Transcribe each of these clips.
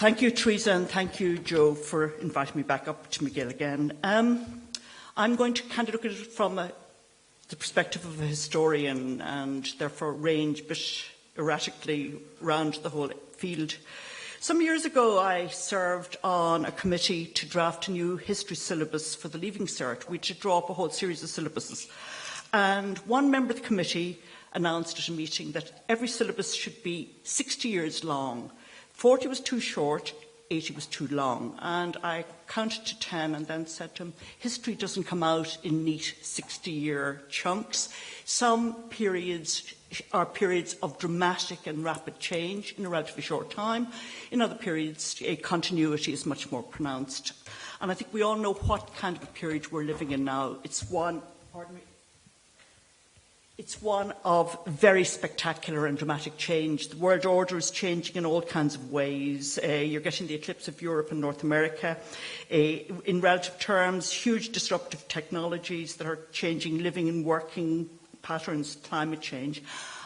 Thank you, Teresa, and thank you, Joe, for inviting me back up to MacGill again. I'm going to kind of look at it from the perspective of a historian and therefore range a bit erratically around the whole field. Some years ago, I served on a committee to draft a new history syllabus for the Leaving Cert. We had to draw up a whole series of syllabuses. And one member of the committee announced at a meeting that every syllabus should be 60 years long. 40 was too short, 80 was too long. And I counted to 10 and then said to him, history doesn't come out in neat 60-year chunks. Some periods are periods of dramatic and rapid change in a relatively short time. In other periods, a continuity is much more pronounced. And I think we all know what kind of a period we're living in now. It's one of very spectacular and dramatic change. The world order is changing in all kinds of ways. You're getting the eclipse of Europe and North America. In relative terms, huge disruptive technologies that are changing living and working patterns, climate change.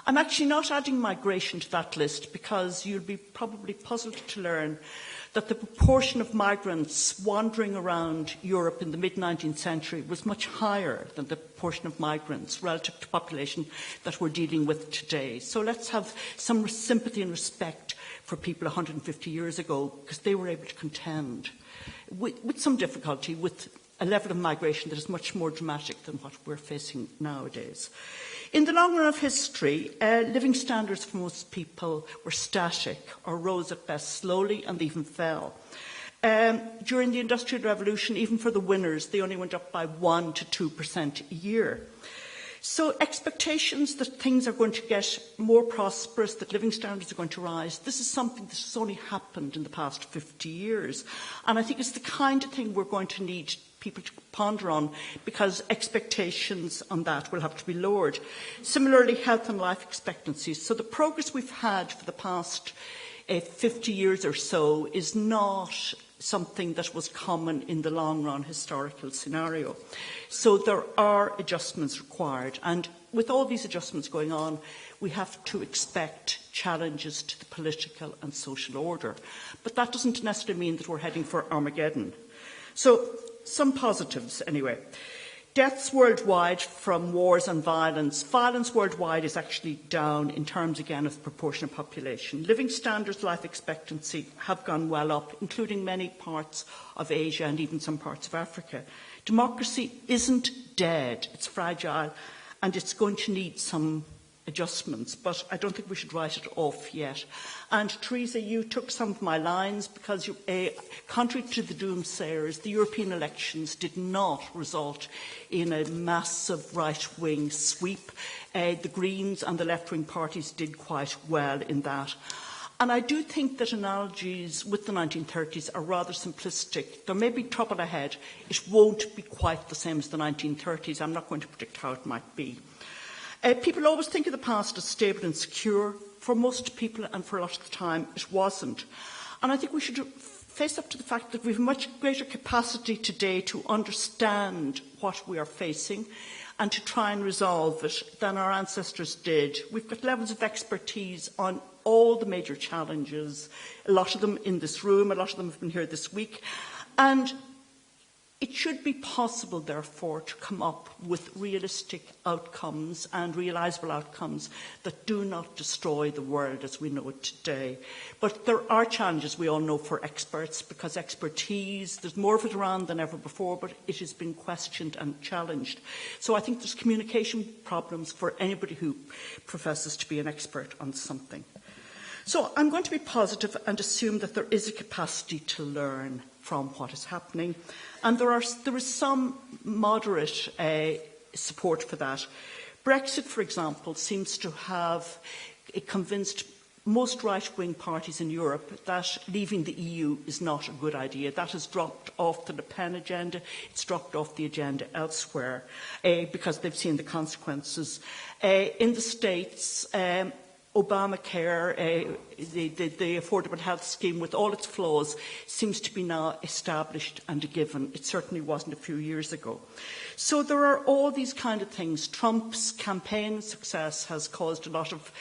I'm actually not adding migration to that list because you'll be probably puzzled to learn that the proportion of migrants wandering around Europe in the mid-19th century was much higher than the proportion of migrants relative to population that we're dealing with today. So let's have some sympathy and respect for people 150 years ago, because they were able to contend with some difficulty with a level of migration that is much more dramatic than what we're facing nowadays. In the long run of history, living standards for most people were static or rose at best slowly and even fell. During the Industrial Revolution, even for the winners, they only went up by 1 to 2% a year. So expectations that things are going to get more prosperous, that living standards are going to rise, this is something that has only happened in the past 50 years. And I think it's the kind of thing we're going to need people to ponder on, because expectations on that will have to be lowered. Similarly, health and life expectancies. So the progress we've had for the past 50 years or so is not something that was common in the long-run historical scenario. So there are adjustments required. And with all these adjustments going on, we have to expect challenges to the political and social order. But that doesn't necessarily mean that we're heading for Armageddon. So some positives, anyway. Deaths worldwide from wars and violence. Violence worldwide is actually down in terms, again, of the proportion of population. Living standards, life expectancy have gone well up, including many parts of Asia and even some parts of Africa. Democracy isn't dead. It's fragile, and it's going to need some adjustments, but I don't think we should write it off yet. And Teresa, you took some of my lines because, contrary to the doomsayers, the European elections did not result in a massive right-wing sweep. The Greens and the left-wing parties did quite well in that. And I do think that analogies with the 1930s are rather simplistic. There may be trouble ahead. It won't be quite the same as the 1930s. I'm not going to predict how it might be. People always think of the past as stable and secure. For most people, and for a lot of the time, it wasn't. And I think we should face up to the fact that we have much greater capacity today to understand what we are facing and to try and resolve it than our ancestors did. We've got levels of expertise on all the major challenges, a lot of them in this room, a lot of them have been here this week. And it should be possible, therefore, to come up with realistic outcomes and realisable outcomes that do not destroy the world as we know it today. But there are challenges, we all know, for experts, because expertise, there's more of it around than ever before, but it has been questioned and challenged. So I think there's communication problems for anybody who professes to be an expert on something. So I'm going to be positive and assume that there is a capacity to learn from what is happening. And there is some moderate support for that. Brexit, for example, seems to have convinced most right-wing parties in Europe that leaving the EU is not a good idea. That has dropped off the Le Pen agenda. It's dropped off the agenda elsewhere because they've seen the consequences. In the States, Obamacare, the Affordable Health Scheme, with all its flaws, seems to be now established and a given. It certainly wasn't a few years ago. So there are all these kind of things. Trump's campaign success has caused a lot of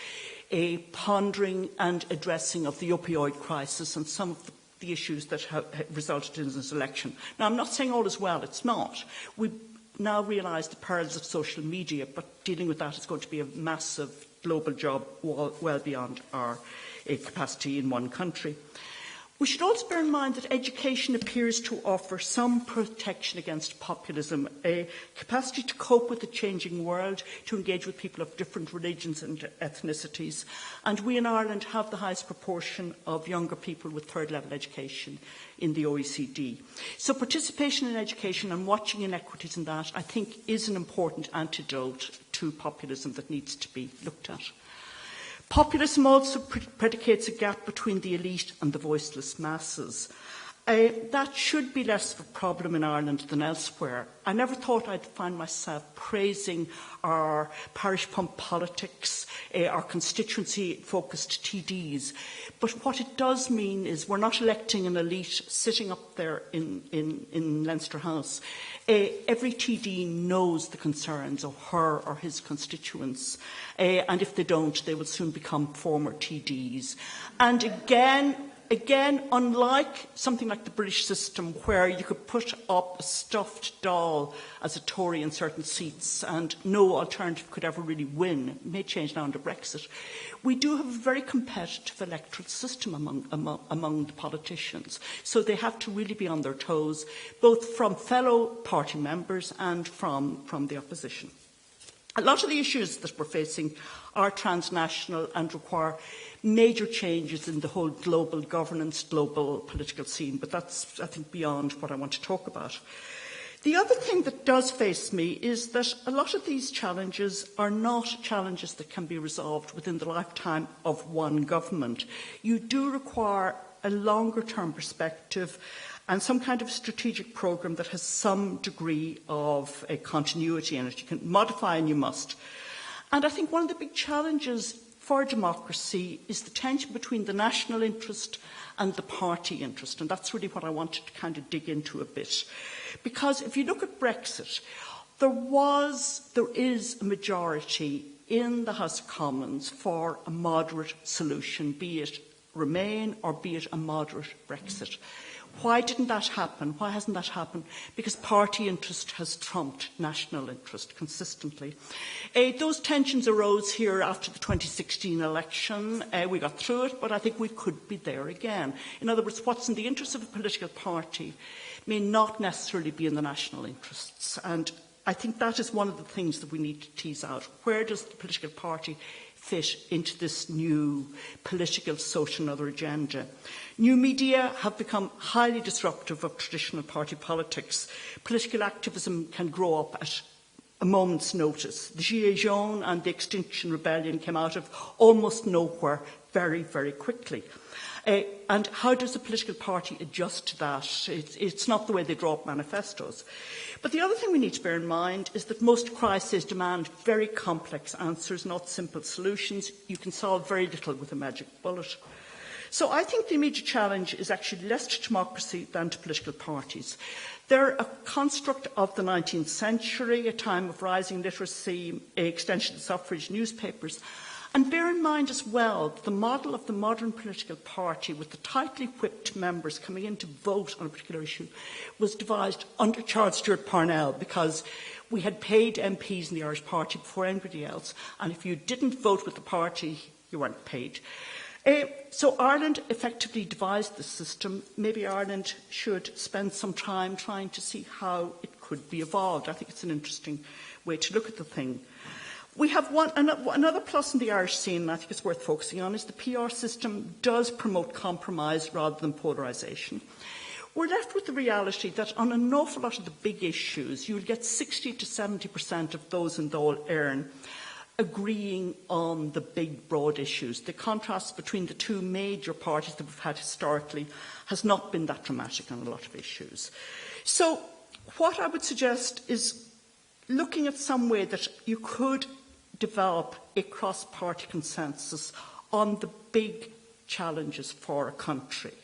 pondering and addressing of the opioid crisis and some of the the issues that have resulted in this election. Now, I'm not saying all is well, it's not. We now realise the perils of social media, but dealing with that is going to be a massive global job well beyond our capacity in one country. We should also bear in mind that education appears to offer some protection against populism, a capacity to cope with the changing world, to engage with people of different religions and ethnicities. And we in Ireland have the highest proportion of younger people with third-level education in the OECD. So participation in education and watching inequities in that, I think, is an important antidote to populism that needs to be looked at. Populism also predicates a gap between the elite and the voiceless masses. That should be less of a problem in Ireland than elsewhere. I never thought I'd find myself praising our parish pump politics, our constituency-focused TDs. But what it does mean is we're not electing an elite sitting up there in Leinster House. Every TD knows the concerns of her or his constituents. And if they don't, they will soon become former TDs. And Again, unlike something like the British system, where you could put up a stuffed doll as a Tory in certain seats and no alternative could ever really win, it may change now under Brexit, we do have a very competitive electoral system among the politicians. So they have to really be on their toes, both from fellow party members and from the opposition. A lot of the issues that we're facing are transnational and require major changes in the whole global governance, global political scene, but that's, I think, beyond what I want to talk about. The other thing that does face me is that a lot of these challenges are not challenges that can be resolved within the lifetime of one government. You do require a longer-term perspective and some kind of strategic programme that has some degree of continuity in it. You can modify and you must. And I think one of the big challenges for democracy is the tension between the national interest and the party interest. And that's really what I wanted to kind of dig into a bit. Because if you look at Brexit, there is a majority in the House of Commons for a moderate solution, be it Remain or be it a moderate Brexit. Why didn't that happen? Why hasn't that happened? Because party interest has trumped national interest consistently. Those tensions arose here after the 2016 election. We got through it, but I think we could be there again. In other words, what's in the interest of a political party may not necessarily be in the national interests. And I think that is one of the things that we need to tease out. Where does the political party fit into this new political, social and other agenda? New media have become highly disruptive of traditional party politics. Political activism can grow up at a moment's notice. The Gilets jaunes and the Extinction Rebellion came out of almost nowhere very, very quickly. And how does a political party adjust to that? It's not the way they draw up manifestos. But the other thing we need to bear in mind is that most crises demand very complex answers, not simple solutions. You can solve very little with a magic bullet. So I think the immediate challenge is actually less to democracy than to political parties. They're a construct of the 19th century, a time of rising literacy, extension of suffrage, newspapers. And bear in mind as well, the model of the modern political party with the tightly whipped members coming in to vote on a particular issue was devised under Charles Stewart Parnell because we had paid MPs in the Irish Party before anybody else, and if you didn't vote with the party, you weren't paid. So Ireland effectively devised the system. Maybe Ireland should spend some time trying to see how it could be evolved. I think it's an interesting way to look at the thing. We have another plus in the Irish scene, and I think it's worth focusing on, is the PR system does promote compromise rather than polarisation. We're left with the reality that on an awful lot of the big issues, you'll get 60 to 70% of those in Dáil Éireann agreeing on the big, broad issues. The contrast between the two major parties that we've had historically has not been that dramatic on a lot of issues. So what I would suggest is looking at some way that you could develop a cross-party consensus on the big challenges for a country.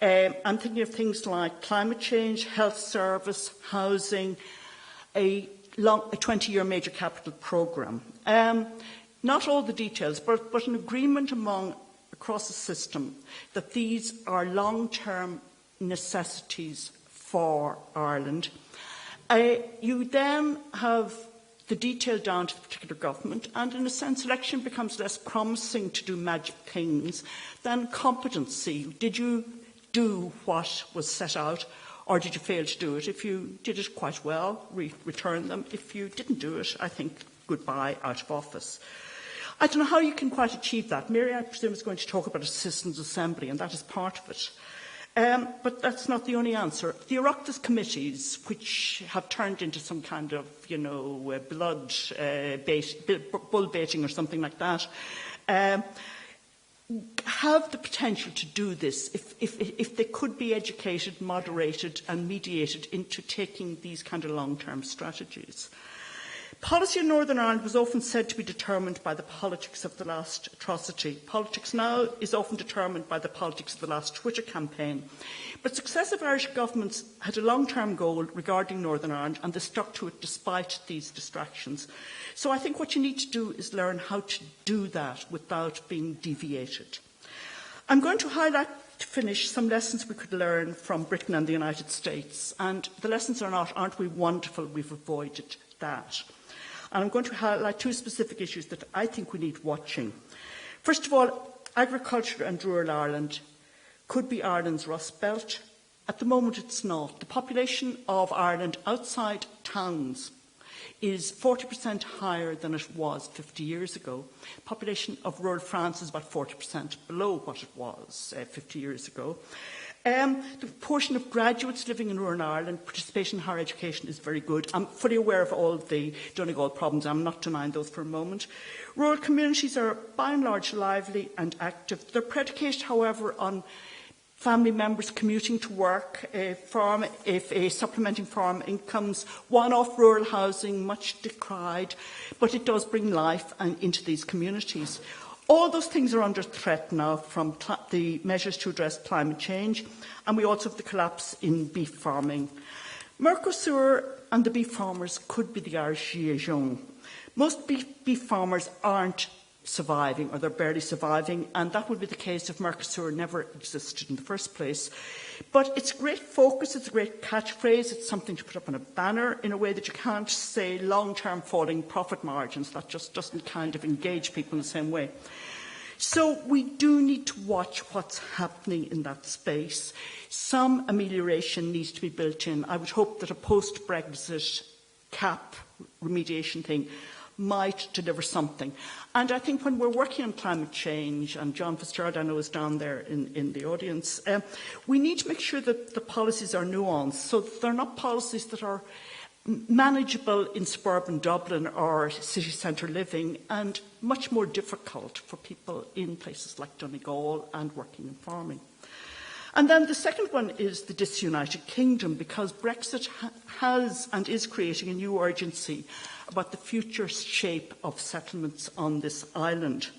I'm thinking of things like climate change, health service, housing, a 20-year major capital programme. Not all the details, but an agreement across the system that these are long-term necessities for Ireland. You then have the detail down to the particular government, and in a sense election becomes less promising to do magic things than competency. Did you do what was set out, or did you fail to do it? If you did it quite well, return them. If you didn't do it, I think goodbye, out of office. I don't know how you can quite achieve that. Mary, I presume, is going to talk about a citizens' assembly, and that is part of it. But that's not the only answer. The Oireachtas committees, which have turned into some kind of, bull baiting or something like that, have the potential to do this if they could be educated, moderated and mediated into taking these kind of long-term strategies. Policy in Northern Ireland was often said to be determined by the politics of the last atrocity. Politics now is often determined by the politics of the last Twitter campaign. But successive Irish governments had a long-term goal regarding Northern Ireland, and they stuck to it despite these distractions. So I think what you need to do is learn how to do that without being deviated. I'm going to highlight, to finish, some lessons we could learn from Britain and the United States. And the lessons are not, aren't we wonderful, we've avoided that. And I'm going to highlight two specific issues that I think we need watching. First of all, agriculture and rural Ireland could be Ireland's Rust Belt. At the moment, it's not. The population of Ireland outside towns is 40% higher than it was 50 years ago. The population of rural France is about 40% below what it was 50 years ago. The proportion of graduates living in rural Ireland, participation in higher education is very good. I'm fully aware of all the Donegal problems. I'm not denying those for a moment. Rural communities are by and large lively and active. They're predicated, however, on family members commuting to work, supplementing farm incomes, one-off rural housing, much decried, but it does bring life into these communities. All those things are under threat now from the measures to address climate change, and we also have the collapse in beef farming. Mercosur and the beef farmers could be the Irish gilets jaunes. Most beef farmers aren't surviving, or they're barely surviving, and that would be the case if Mercosur never existed in the first place. But it's a great focus, it's a great catchphrase, it's something to put up on a banner in a way that you can't say long-term falling profit margins. That just doesn't kind of engage people in the same way. So we do need to watch what's happening in that space. Some amelioration needs to be built in. I would hope that a post-Brexit cap remediation thing might deliver something. And I think when we're working on climate change, and John Fitzgerald, I know, is down there in the audience, we need to make sure that the policies are nuanced, so that they're not policies that are manageable in suburban Dublin or city centre living, and much more difficult for people in places like Donegal and working in farming. And then the second one is the disunited kingdom, because Brexit has and is creating a new urgency about the future shape of settlements on this island.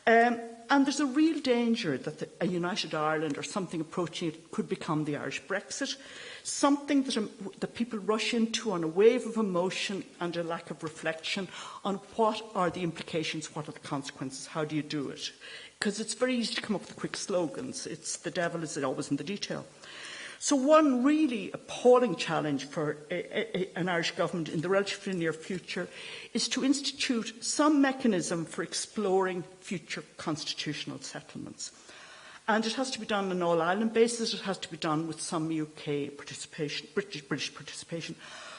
And there's a real danger that a united Ireland or something approaching it could become the Irish Brexit, something that people rush into on a wave of emotion and a lack of reflection on what are the implications, what are the consequences, how do you do it? Because it's very easy to come up with quick slogans. It's the devil is always in the detail. So one really appalling challenge for an Irish government in the relatively near future is to institute some mechanism for exploring future constitutional settlements. And it has to be done on an all-island basis. It has to be done with some UK participation, British participation.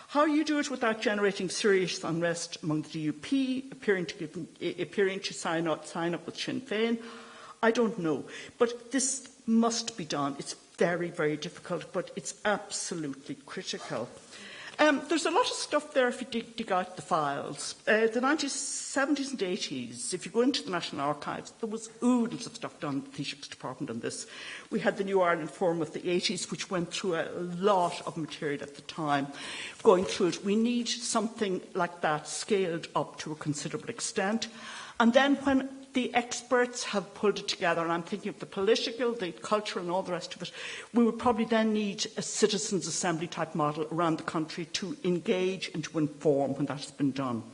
How you do it without generating serious unrest among the DUP, appearing to sign up with Sinn Féin, I don't know. But this must be done. It's very, very difficult, but it's absolutely critical. There's a lot of stuff there if you dig out the files. The 1970s and 80s, if you go into the National Archives, there was oodles of stuff done in the Taoiseach's department on this. We had the New Ireland Forum of the 80s, which went through a lot of material at the time, going through it. We need something like that scaled up to a considerable extent. And then when the experts have pulled it together, and I'm thinking of the political, the culture and all the rest of it, we would probably then need a citizens' assembly type model around the country to engage and to inform when that has been done.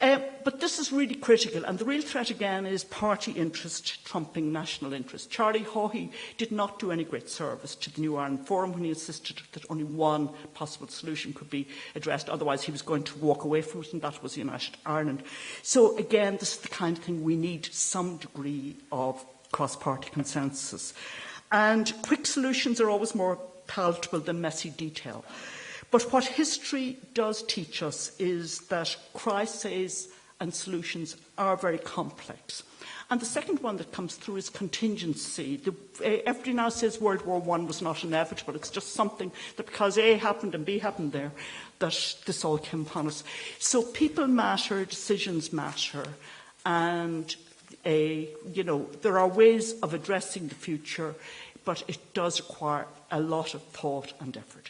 But this is really critical, and the real threat again is party interest trumping national interest. Charlie Haughey did not do any great service to the New Ireland Forum when he insisted that only one possible solution could be addressed, otherwise he was going to walk away from it, and that was United Ireland. So again, this is the kind of thing we need some degree of cross-party consensus. And quick solutions are always more palatable than messy detail. But what history does teach us is that crises and solutions are very complex. And the second one that comes through is contingency. Everybody now says World War I was not inevitable. It's just something that because A happened and B happened there, that this all came upon us. So people matter, decisions matter, and there are ways of addressing the future, but it does require a lot of thought and effort.